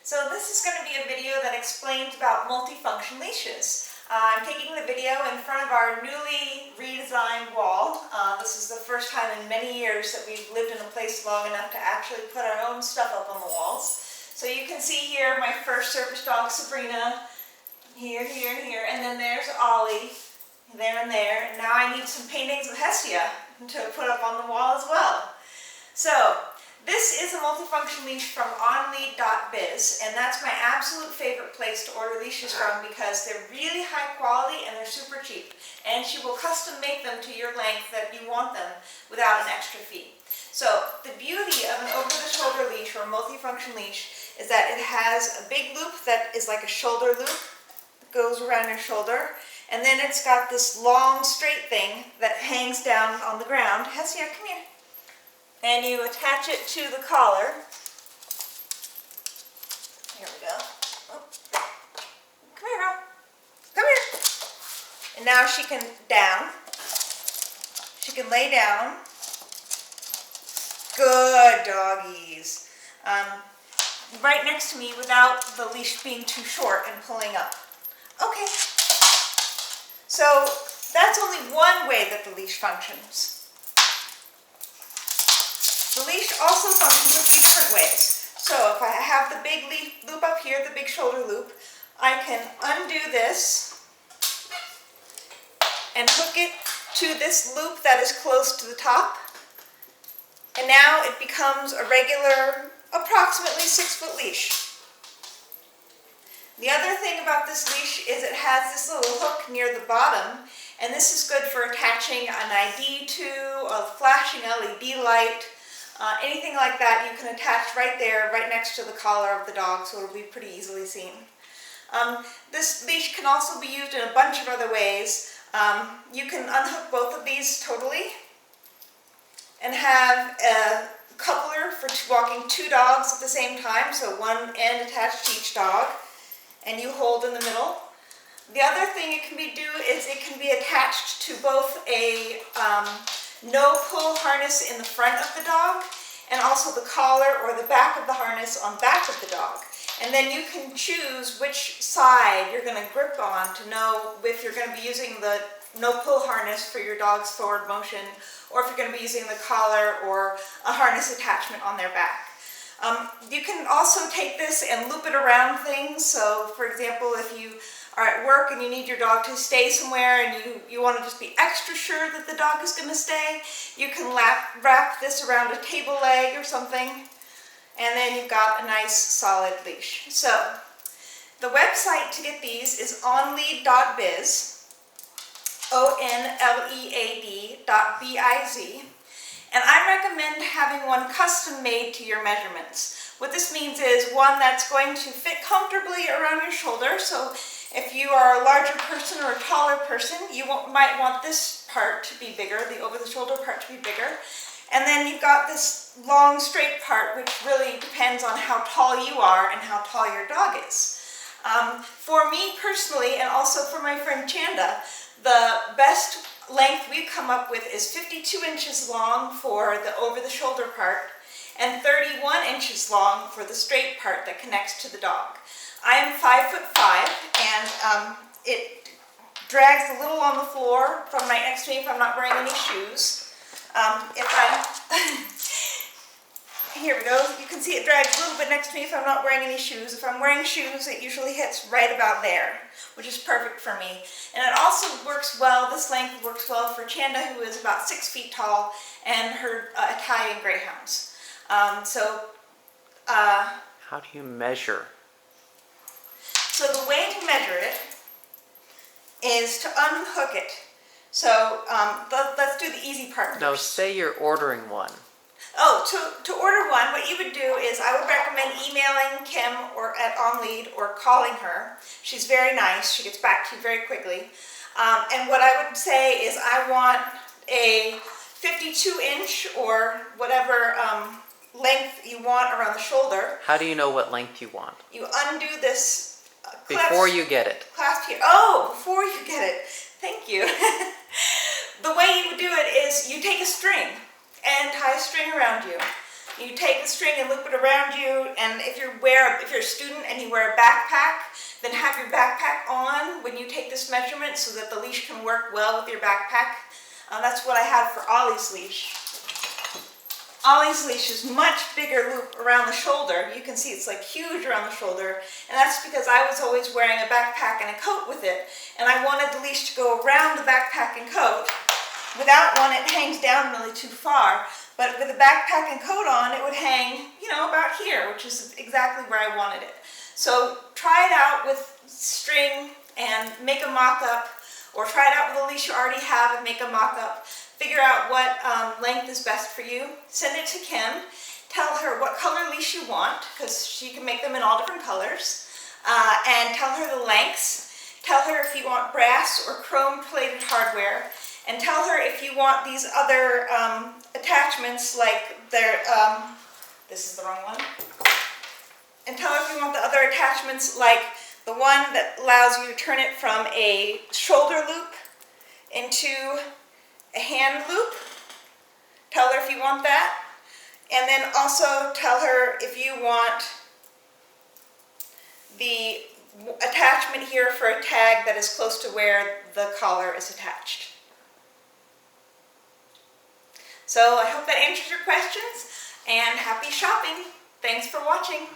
So this is going to be a video that explains about multifunction leashes. I'm taking the video in front of our newly redesigned wall. This is the first time in many years that we've lived in a place long enough to actually put our own stuff up on the walls. So you can see here my first service dog, Sabrina, here, and then there's Ollie, there and there. And now I need some paintings of Hestia to put up on the wall as well. So this is a multifunction leash from onlead.biz, and that's my absolute favorite place to order leashes from because they're really high quality and they're super cheap. And she will custom make them to your length that you want them without an extra fee. So the beauty of an over-the-shoulder leash or a multifunction leash is that it has a big loop that is like a shoulder loop that goes around your shoulder, and then it's got this long straight thing that hangs down on the ground. Hestia, come here. And you attach it to the collar. Here we go. Oh. Come here, girl. Come here. And now she can She can lay down. Good doggies. Right next to me without the leash being too short and pulling up. Okay. So that's only one way that the leash functions. The leash also functions a few different ways. So if I have the big loop up here, the big shoulder loop, I can undo this and hook it to this loop that is close to the top. And now it becomes a regular, approximately 6-foot leash. The other thing about this leash is it has this little hook near the bottom, and this is good for attaching an ID to, a flashing LED light, anything like that you can attach right there, right next to the collar of the dog, so it'll be pretty easily seen. This leash can also be used in a bunch of other ways. You can unhook both of these totally and have a coupler for walking 2 dogs at the same time, so one end attached to each dog, and you hold in the middle. The other thing it can be attached to both a no-pull harness in the front of the dog and also the collar or the back of the harness on back of the dog. And then you can choose which side you're going to grip on to know if you're going to be using the no-pull harness for your dog's forward motion or if you're going to be using the collar or a harness attachment on their back. You can also take this and loop it around things. So for example, if you are at work and you need your dog to stay somewhere and you want to just be extra sure that the dog is going to stay, you can wrap this around a table leg or something, and then you've got a nice solid leash. So the website to get these is onlead.biz, onlead.biz, and I recommend having one custom made to your measurements. What this means is one that's going to fit comfortably around your shoulder. So if you are a larger person or a taller person, you might want this part to be bigger, the over-the-shoulder part to be bigger. And then you've got this long straight part, which really depends on how tall you are and how tall your dog is. For me personally, and also for my friend Chanda, the best length we've come up with is 52 inches long for the over-the-shoulder part and 31 inches long for the straight part that connects to the dog. I am 5'5", and it drags a little on the floor from right next to me if I'm not wearing any shoes. Here we go. You can see it drags a little bit next to me if I'm not wearing any shoes. If I'm wearing shoes, it usually hits right about there, which is perfect for me. And it also works well, this length works well for Chanda, who is about 6 feet tall, and her Italian greyhounds. How do you measure? So the way to measure it is to unhook it. So let's do the easy part first. No, say you're ordering one. Oh, to order one, what you would do is I would recommend emailing Kim or at OnLead or calling her. She's very nice. She gets back to you very quickly. And what I would say is I want a 52-inch or whatever length you want around the shoulder. How do you know what length you want? You undo this before you get it. Clasp here. Oh, before you get it. Thank you. The way you would do it is you take a string and tie a string around you. You take the string and loop it around you, and if you're a student and you wear a backpack, then have your backpack on when you take this measurement so that the leash can work well with your backpack. That's what I had for Ollie's leash. Ollie's leash is much bigger loop around the shoulder. You can see it's like huge around the shoulder, and that's because I was always wearing a backpack and a coat with it, and I wanted the leash to go around the backpack and coat. Without one, it hangs down really too far, but with a backpack and coat on, it would hang, about here, which is exactly where I wanted it. So try it out with string and make a mock-up, or try it out with a leash you already have and make a mock-up. Figure out what length is best for you. Send it to Kim. Tell her what color leash you want, because she can make them in all different colors. And tell her the lengths. Tell her if you want brass or chrome-plated hardware. And tell her if you want these other attachments, like this is the wrong one. And tell her if you want the other attachments, like the one that allows you to turn it from a shoulder loop into a hand loop. Tell her if you want that. And then also tell her if you want the attachment here for a tag that is close to where the collar is attached. So I hope that answers your questions, and happy shopping. Thanks for watching.